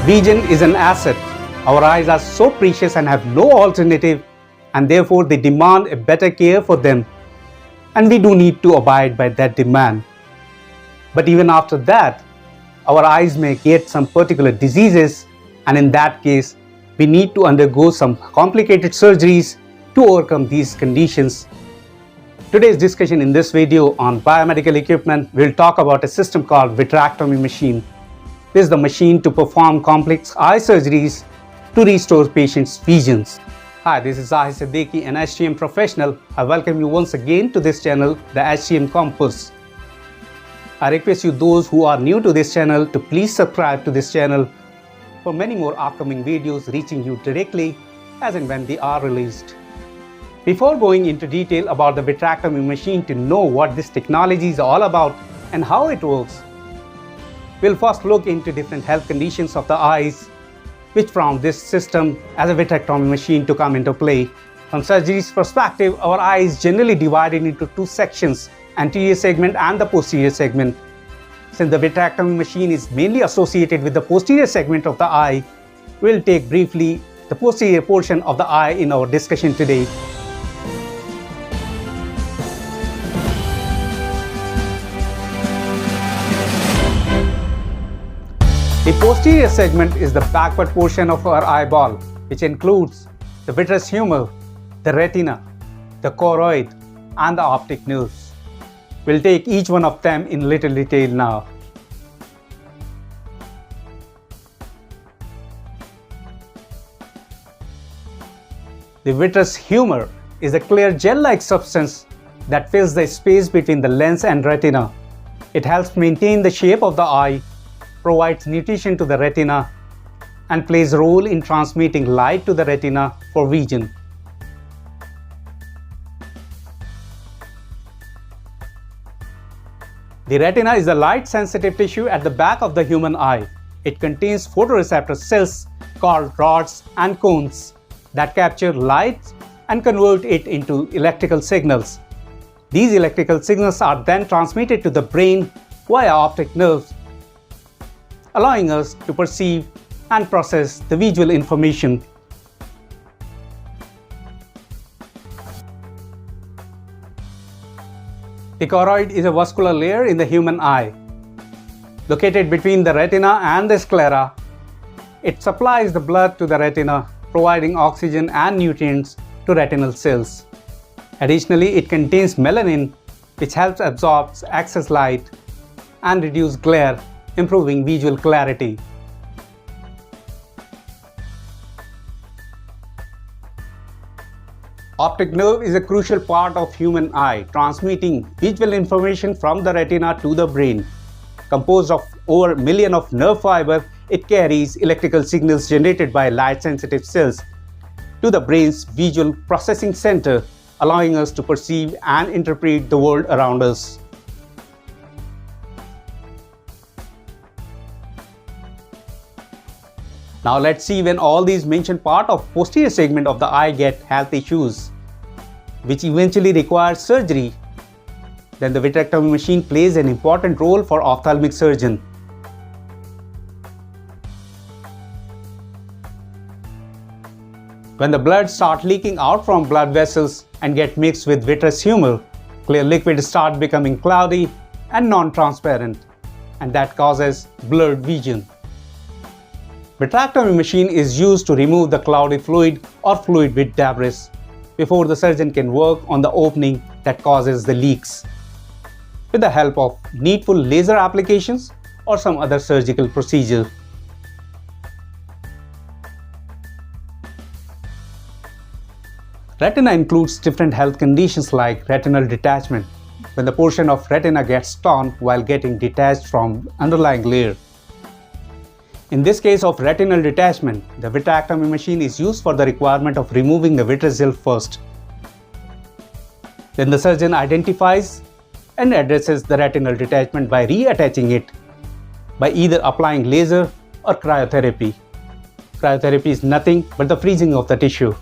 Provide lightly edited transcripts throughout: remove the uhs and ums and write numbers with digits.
Vision is an asset. Our eyes are so precious and have no alternative, and therefore they demand a better care for them, and we do need to abide by that demand. But even after that, our eyes may get some particular diseases, and in that case, we need to undergo some complicated surgeries to overcome these conditions. Today's discussion in this video on biomedical equipment will talk about a system called vitrectomy machine. This is the machine to perform complex eye surgeries to restore patients' visions. Hi, this is Zahid Siddiqui, an HTM professional. I welcome you once again to this channel, the HTM Compass. I request you, those who are new to this channel, to please subscribe to this channel for many more upcoming videos reaching you directly as and when they are released. Before going into detail about the vitrectomy machine to know what this technology is all about and how it works, we'll first look into different health conditions of the eyes which found this system as a vitrectomy machine to come into play. From surgery's perspective, our eye is generally divided into two sections, anterior segment and the posterior segment. Since the vitrectomy machine is mainly associated with the posterior segment of the eye, we'll take briefly the posterior portion of the eye in our discussion today. The posterior segment is the backward portion of our eyeball, which includes the vitreous humor, the retina, the choroid, and the optic nerves. We'll take each one of them in little detail now. The vitreous humor is a clear gel-like substance that fills the space between the lens and retina. It helps maintain the shape of the eye, provides nutrition to the retina, and plays a role in transmitting light to the retina for vision. The retina is a light-sensitive tissue at the back of the human eye. It contains photoreceptor cells called rods and cones that capture light and convert it into electrical signals. These electrical signals are then transmitted to the brain via optic nerves, allowing us to perceive and process the visual information. The choroid is a vascular layer in the human eye. Located between the retina and the sclera, it supplies the blood to the retina, providing oxygen and nutrients to retinal cells. Additionally, it contains melanin, which helps absorb excess light and reduce glare, improving visual clarity. Optic nerve is a crucial part of human eye, transmitting visual information from the retina to the brain. Composed of over a million of nerve fiber, it carries electrical signals generated by light-sensitive cells to the brain's visual processing center, allowing us to perceive and interpret the world around us. Now let's see when all these mentioned parts of posterior segment of the eye get health issues, which eventually require surgery. Then the vitrectomy machine plays an important role for ophthalmic surgeon. When the blood starts leaking out from blood vessels and get mixed with vitreous humor, clear liquid starts becoming cloudy and non-transparent, and that causes blurred vision. Vitrectomy machine is used to remove the cloudy fluid or fluid with debris before the surgeon can work on the opening that causes the leaks, with the help of needful laser applications or some other surgical procedure. Retina includes different health conditions like retinal detachment, when the portion of retina gets torn while getting detached from underlying layer. In this case of retinal detachment, the vitrectomy machine is used for the requirement of removing the vitreous gel first. Then the surgeon identifies and addresses the retinal detachment by reattaching it by either applying laser or cryotherapy. Cryotherapy is nothing but the freezing of the tissue.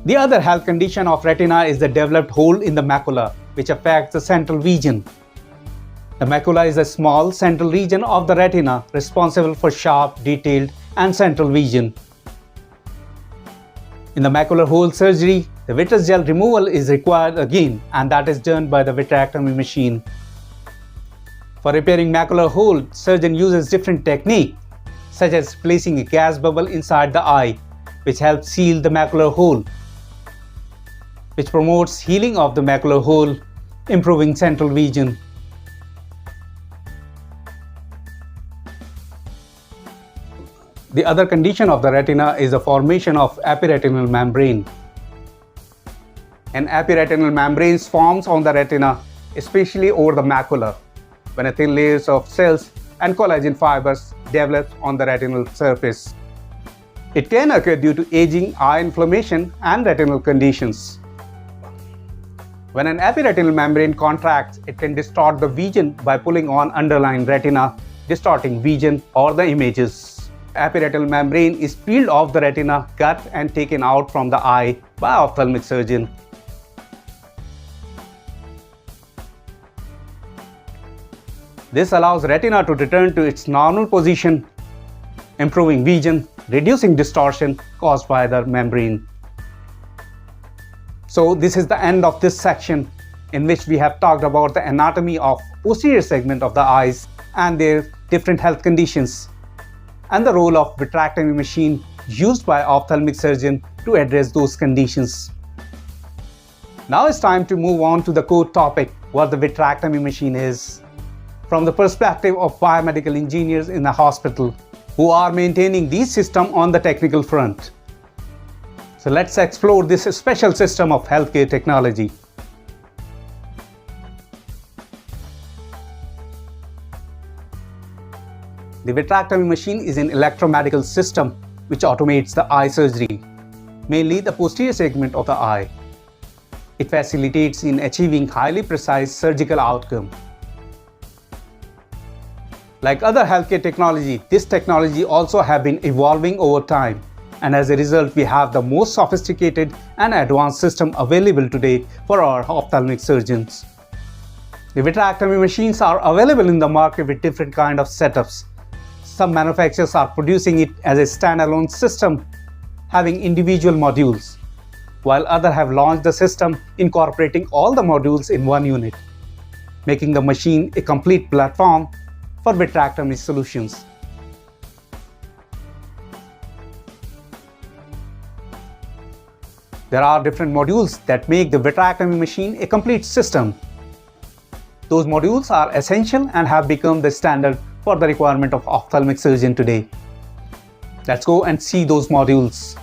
The other health condition of retina is the developed hole in the macula, which affects the central vision. The macula is a small central region of the retina responsible for sharp, detailed, and central vision. In the macular hole surgery, the vitreous gel removal is required again, and that is done by the vitrectomy machine. For repairing macular hole, surgeon uses different techniques, such as placing a gas bubble inside the eye, which helps seal the macular hole, which promotes healing of the macular hole, improving central vision. The other condition of the retina is the formation of epiretinal membrane. An epiretinal membrane forms on the retina, especially over the macula, when a thin layer of cells and collagen fibers develops on the retinal surface. It can occur due to aging, eye inflammation, and retinal conditions. When an epiretinal membrane contracts, it can distort the vision by pulling on underlying retina, distorting vision or the images. Epiretinal membrane is peeled off the retina, cut and taken out from the eye by ophthalmic surgeon. This allows retina to return to its normal position, improving vision, reducing distortion caused by the membrane. So this is the end of this section, in which we have talked about the anatomy of posterior segment of the eyes and their different health conditions, and the role of vitrectomy machine used by ophthalmic surgeon to address those conditions. Now it's time to move on to the core topic, what the vitrectomy machine is, from the perspective of biomedical engineers in the hospital who are maintaining these systems on the technical front. So let's explore this special system of healthcare technology. The vitrectomy machine is an electromedical system which automates the eye surgery, mainly the posterior segment of the eye. It facilitates in achieving highly precise surgical outcome. Like other healthcare technology, this technology also have been evolving over time, and as a result we have the most sophisticated and advanced system available today for our ophthalmic surgeons. The vitrectomy machines are available in the market with different kind of setups. Some manufacturers are producing it as a standalone system having individual modules, while others have launched the system incorporating all the modules in one unit, making the machine a complete platform for vitrectomy solutions. There are different modules that make the vitrectomy machine a complete system. Those modules are essential and have become the standard for the requirement of ophthalmic surgeon today. Let's go and see those modules.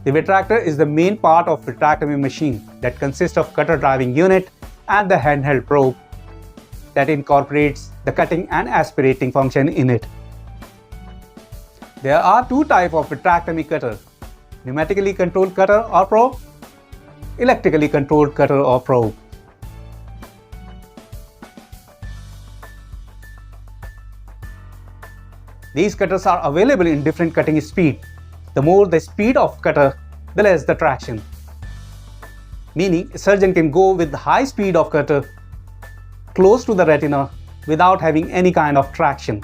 The vitractor is the main part of vitrectomy machine that consists of cutter driving unit and the handheld probe that incorporates the cutting and aspirating function in it. There are two types of vitrectomy cutter: pneumatically controlled cutter or probe, electrically controlled cutter or probe. These cutters are available in different cutting speed. The more the speed of cutter, the less the traction. Meaning, a surgeon can go with the high speed of cutter close to the retina without having any kind of traction.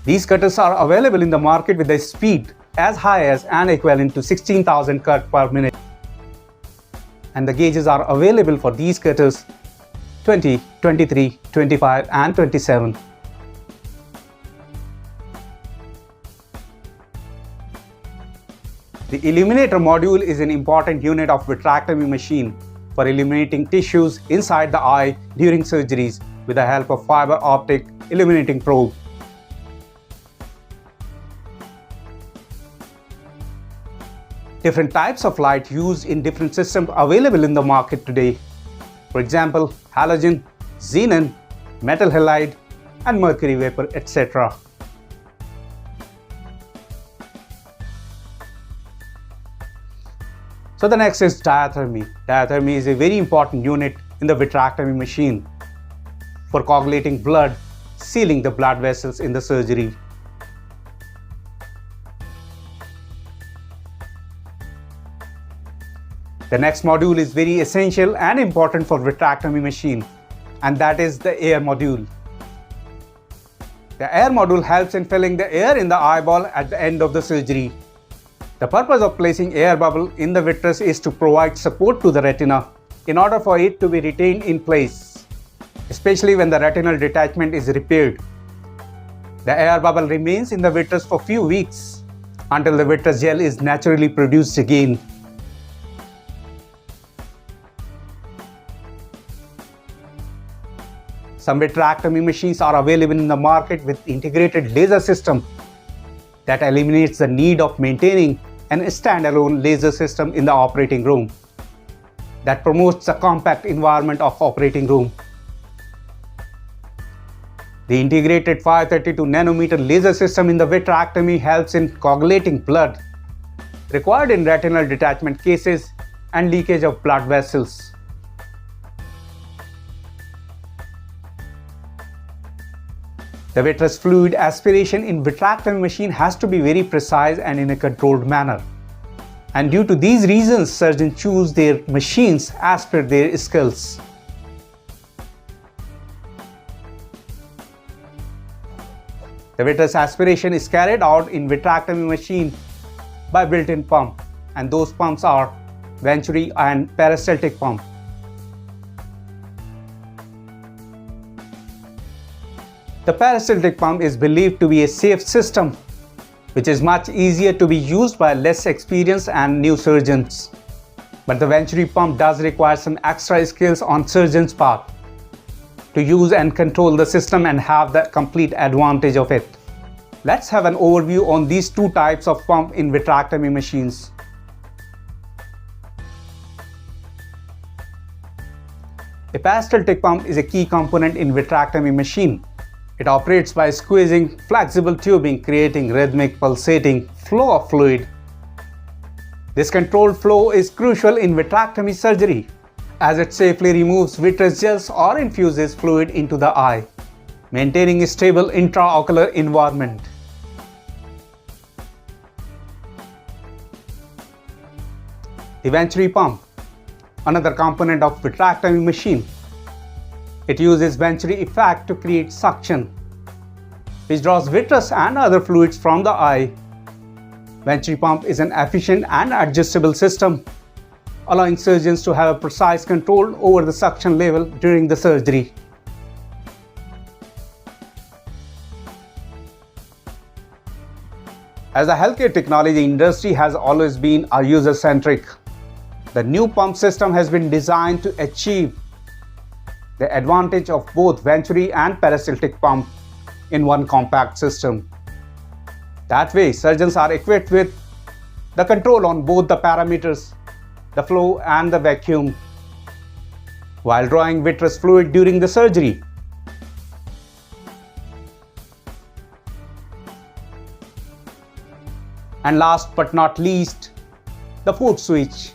These cutters are available in the market with a speed as high as and equivalent to 16,000 cuts per minute. And the gauges are available for these cutters 20, 23, 25 and 27. The illuminator module is an important unit of vitrectomy machine for illuminating tissues inside the eye during surgeries with the help of fiber optic illuminating probe. Different types of light used in different systems available in the market today. For example, halogen, xenon, metal halide, and mercury vapor, etc. So the next is diathermy. Diathermy is a very important unit in the vitrectomy machine for coagulating blood, sealing the blood vessels in the surgery. The next module is very essential and important for vitrectomy machine, and that is the air module. The air module helps in filling the air in the eyeball at the end of the surgery. The purpose of placing air bubble in the vitreous is to provide support to the retina in order for it to be retained in place, especially when the retinal detachment is repaired. The air bubble remains in the vitreous for few weeks until the vitreous gel is naturally produced again. Some vitrectomy machines are available in the market with integrated laser system that eliminates the need of maintaining an standalone laser system in the operating room, that promotes the compact environment of operating room. The integrated 532 nanometer laser system in the vitrectomy helps in coagulating blood required in retinal detachment cases and leakage of blood vessels. The vitreous fluid aspiration in vitrectomy machine has to be very precise and in a controlled manner. And due to these reasons, surgeons choose their machines as per their skills. The vitreous aspiration is carried out in vitrectomy machine by built-in pump, and those pumps are Venturi and peristaltic pump. The peristaltic pump is believed to be a safe system, which is much easier to be used by less experienced and new surgeons. But the Venturi pump does require some extra skills on surgeon's part to use and control the system and have the complete advantage of it. Let's have an overview on these two types of pump in vitrectomy machines. A peristaltic pump is a key component in vitrectomy machine. It operates by squeezing flexible tubing, creating rhythmic pulsating flow of fluid. This controlled flow is crucial in vitrectomy surgery, as it safely removes vitreous gels or infuses fluid into the eye, maintaining a stable intraocular environment. The Venturi pump, another component of vitrectomy machine. It uses Venturi effect to create suction, which draws vitreous and other fluids from the eye. Venturi pump is an efficient and adjustable system, allowing surgeons to have a precise control over the suction level during the surgery. As the healthcare technology industry has always been user-centric, the new pump system has been designed to achieve the advantage of both Venturi and peristaltic pump in one compact system. That way, surgeons are equipped with the control on both the parameters, the flow and the vacuum, while drawing vitreous fluid during the surgery. And last but not least, the foot switch.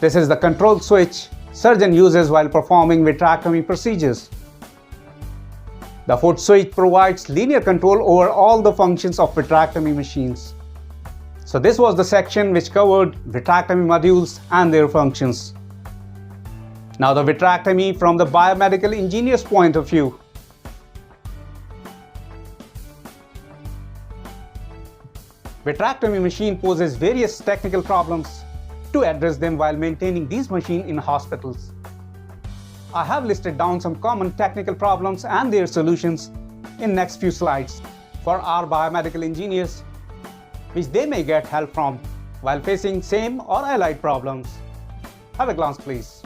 This is the control switch surgeon uses while performing vitrectomy procedures. The foot switch provides linear control over all the functions of vitrectomy machines. So this was the section which covered vitrectomy modules and their functions. Now the vitrectomy from the biomedical engineer's point of view. Vitrectomy machine poses various technical problems to address them while maintaining these machines in hospitals. I have listed down some common technical problems and their solutions in next few slides for our biomedical engineers, which they may get help from while facing same or allied problems. Have a glance please.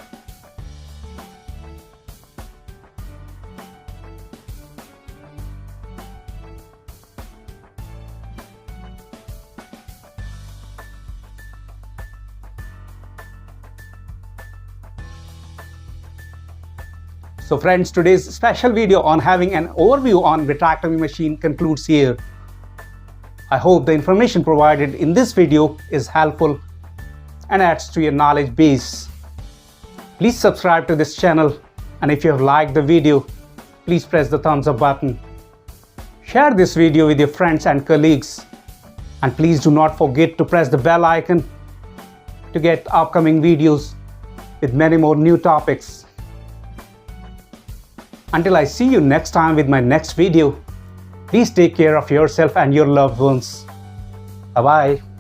So friends, today's special video on having an overview on vitrectomy machine concludes here. I hope the information provided in this video is helpful and adds to your knowledge base. Please subscribe to this channel, and if you have liked the video, please press the thumbs up button. Share this video with your friends and colleagues, and please do not forget to press the bell icon to get upcoming videos with many more new topics. Until I see you next time with my next video, please take care of yourself and your loved ones. Bye-bye.